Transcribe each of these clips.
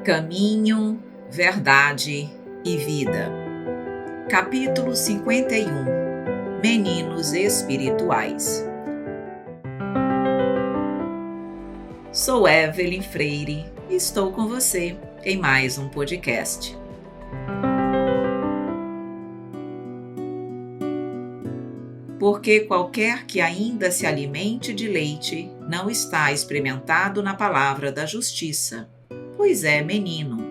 Caminho, Verdade e Vida. Capítulo 51. Meninos espirituais. Sou Evelyn Freire e estou com você em mais um podcast. Porque qualquer que ainda se alimente de leite não está experimentado na palavra da justiça, pois é menino.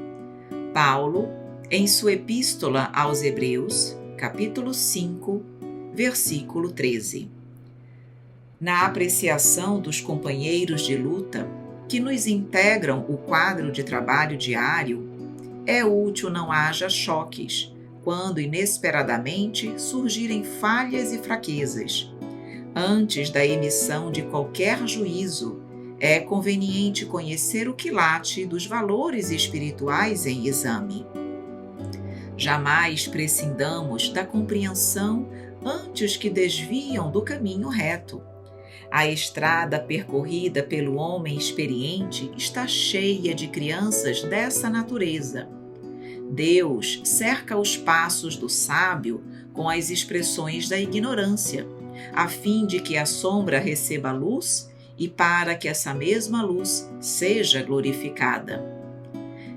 Paulo, em sua epístola aos Hebreus, capítulo 5, versículo 13. Na apreciação dos companheiros de luta que nos integram o quadro de trabalho diário, é útil não haja choques quando inesperadamente surgirem falhas e fraquezas. Antes da emissão de qualquer juízo, é conveniente conhecer o quilate dos valores espirituais em exame. Jamais prescindamos da compreensão antes que desviam do caminho reto. A estrada percorrida pelo homem experiente está cheia de crianças dessa natureza. Deus cerca os passos do sábio com as expressões da ignorância, a fim de que a sombra receba luz e para que essa mesma luz seja glorificada.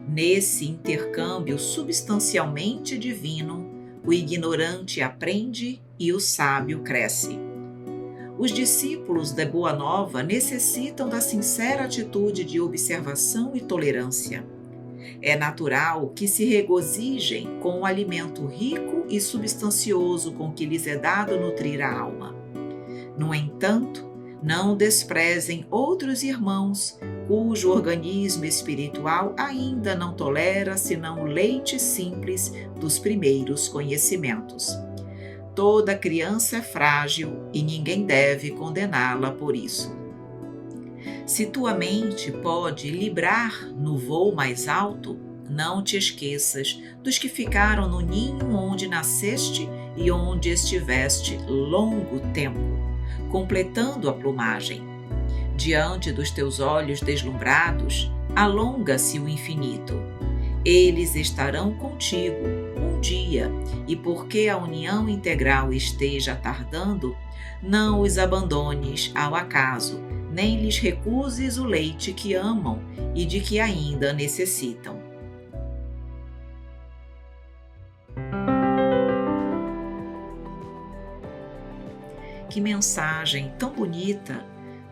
Nesse intercâmbio substancialmente divino, o ignorante aprende e o sábio cresce. Os discípulos da Boa Nova necessitam da sincera atitude de observação e tolerância. É natural que se regozijem com o alimento rico e substancioso com que lhes é dado nutrir a alma. No entanto, não desprezem outros irmãos cujo organismo espiritual ainda não tolera senão o leite simples dos primeiros conhecimentos. Toda criança é frágil e ninguém deve condená-la por isso. Se tua mente pode librar no voo mais alto, não te esqueças dos que ficaram no ninho onde nasceste e onde estiveste longo tempo, completando a plumagem. Diante dos teus olhos deslumbrados, alonga-se o infinito. Eles estarão contigo um dia, e porque a união integral esteja tardando, não os abandones ao acaso, nem lhes recuses o leite que amam e de que ainda necessitam. Que mensagem tão bonita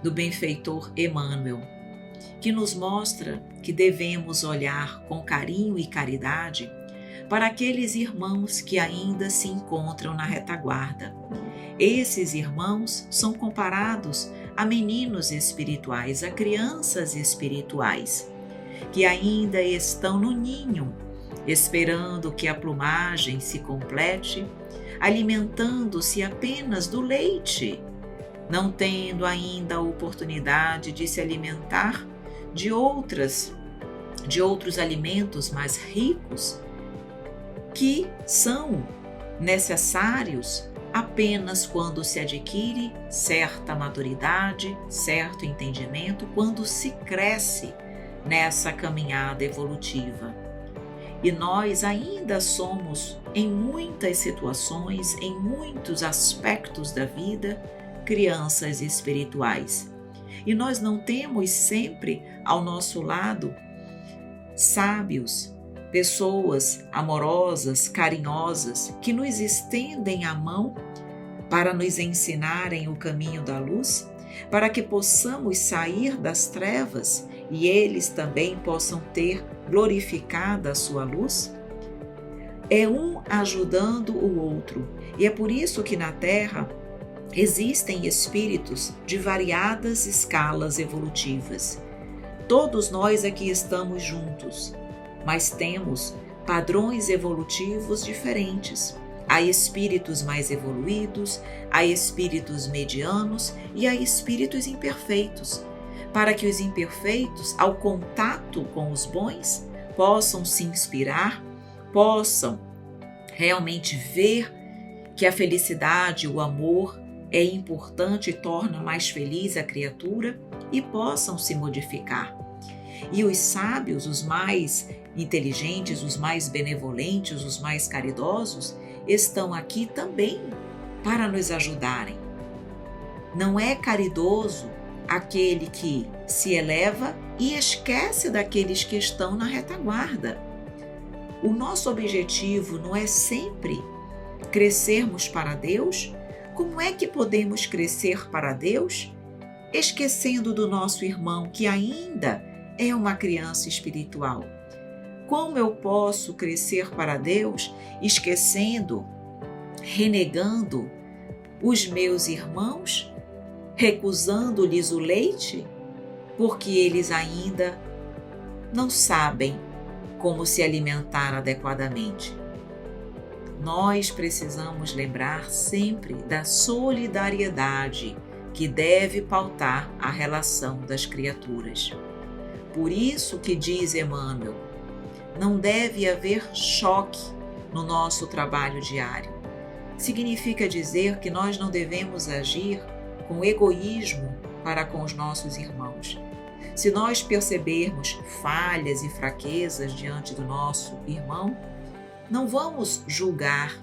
do benfeitor Emmanuel, que nos mostra que devemos olhar com carinho e caridade para aqueles irmãos que ainda se encontram na retaguarda. Esses irmãos são comparados a meninos espirituais, a crianças espirituais, que ainda estão no ninho, esperando que a plumagem se complete, alimentando-se apenas do leite, não tendo ainda a oportunidade de se alimentar de outros alimentos mais ricos, que são necessários apenas quando se adquire certa maturidade, certo entendimento, quando se cresce nessa caminhada evolutiva. E nós ainda somos, em muitas situações, em muitos aspectos da vida, crianças espirituais. E nós não temos sempre ao nosso lado sábios, pessoas amorosas, carinhosas, que nos estendem a mão para nos ensinarem o caminho da luz, para que possamos sair das trevas e eles também possam ter glorificada a sua luz? É um ajudando o outro, e é por isso que na Terra existem espíritos de variadas escalas evolutivas. Todos nós aqui estamos juntos, mas temos padrões evolutivos diferentes. Há espíritos mais evoluídos, há espíritos medianos e há espíritos imperfeitos, para que os imperfeitos, ao contato com os bons, possam se inspirar, possam realmente ver que a felicidade, o amor é importante e torna mais feliz a criatura e possam se modificar. E os sábios, os mais inteligentes, os mais benevolentes, os mais caridosos, estão aqui também para nos ajudarem. Não é caridoso aquele que se eleva e esquece daqueles que estão na retaguarda. O nosso objetivo não é sempre crescermos para Deus? Como é que podemos crescer para Deus esquecendo do nosso irmão que ainda é uma criança espiritual? Como eu posso crescer para Deus esquecendo, renegando os meus irmãos, recusando-lhes o leite, porque eles ainda não sabem como se alimentar adequadamente? Nós precisamos lembrar sempre da solidariedade que deve pautar a relação das criaturas. Por isso que diz Emmanuel, não deve haver choque no nosso trabalho diário. Significa dizer que nós não devemos agir com egoísmo para com os nossos irmãos. Se nós percebermos falhas e fraquezas diante do nosso irmão, não vamos julgar,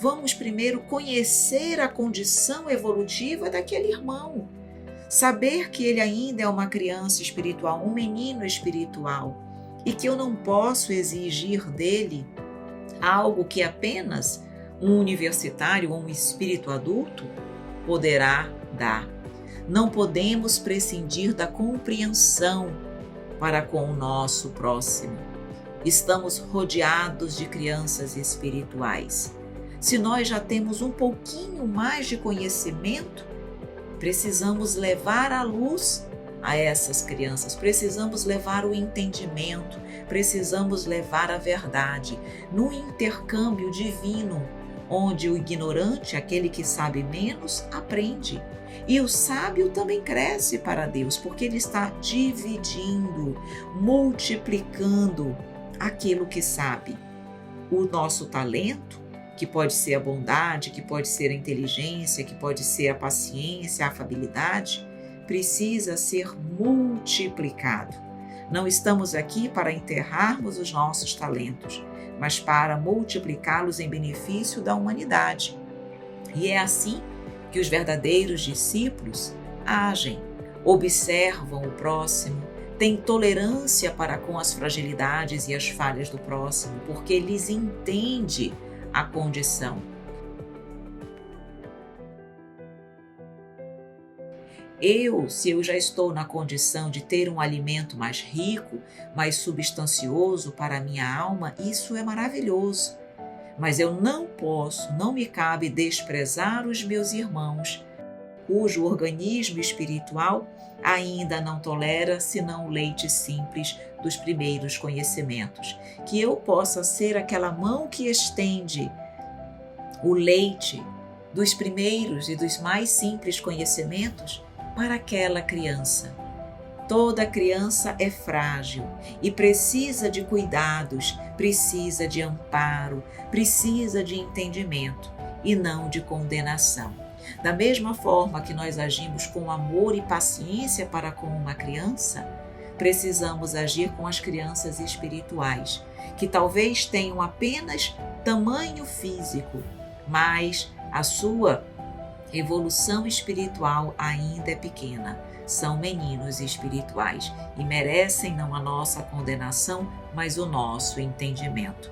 vamos primeiro conhecer a condição evolutiva daquele irmão, saber que ele ainda é uma criança espiritual, um menino espiritual, e que eu não posso exigir dele algo que apenas um universitário ou um espírito adulto poderá dar. Não podemos prescindir da compreensão para com o nosso próximo. Estamos rodeados de crianças espirituais. Se nós já temos um pouquinho mais de conhecimento, precisamos levar a luz a essas crianças, precisamos levar o entendimento, precisamos levar a verdade no intercâmbio divino, onde o ignorante, aquele que sabe menos, aprende. E o sábio também cresce para Deus, porque ele está dividindo, multiplicando aquilo que sabe. O nosso talento, que pode ser a bondade, que pode ser a inteligência, que pode ser a paciência, a afabilidade, precisa ser multiplicado. Não estamos aqui para enterrarmos os nossos talentos, mas para multiplicá-los em benefício da humanidade. E é assim que os verdadeiros discípulos agem, observam o próximo, têm tolerância para com as fragilidades e as falhas do próximo, porque lhes entende a condição. Se eu já estou na condição de ter um alimento mais rico, mais substancioso para a minha alma, isso é maravilhoso. Mas eu não me cabe desprezar os meus irmãos, cujo organismo espiritual ainda não tolera senão o leite simples dos primeiros conhecimentos. Que eu possa ser aquela mão que estende o leite dos primeiros e dos mais simples conhecimentos para aquela criança. Toda criança é frágil e precisa de cuidados, precisa de amparo, precisa de entendimento e não de condenação. Da mesma forma que nós agimos com amor e paciência para com uma criança, precisamos agir com as crianças espirituais, que talvez tenham apenas tamanho físico, mas a sua evolução espiritual ainda é pequena. São meninos espirituais e merecem não a nossa condenação, mas o nosso entendimento.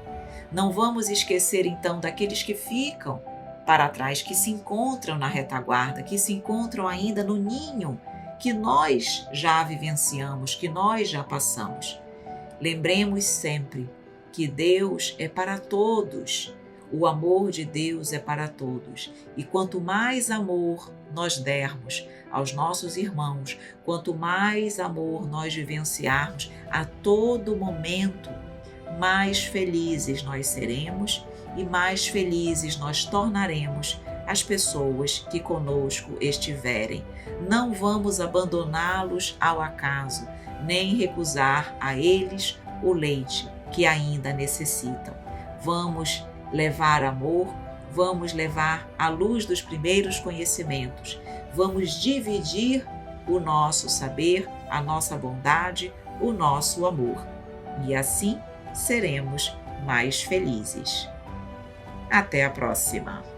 Não vamos esquecer então daqueles que ficam para trás, que se encontram na retaguarda, que se encontram ainda no ninho que nós já vivenciamos, que nós já passamos. Lembremos sempre que Deus é para todos. O amor de Deus é para todos. E quanto mais amor nós dermos aos nossos irmãos, quanto mais amor nós vivenciarmos a todo momento, mais felizes nós seremos e mais felizes nós tornaremos as pessoas que conosco estiverem. Não vamos abandoná-los ao acaso, nem recusar a eles o leite que ainda necessitam. Vamos levar amor, vamos levar a luz dos primeiros conhecimentos, vamos dividir o nosso saber, a nossa bondade o nosso amor, e assim seremos mais felizes. Até a próxima!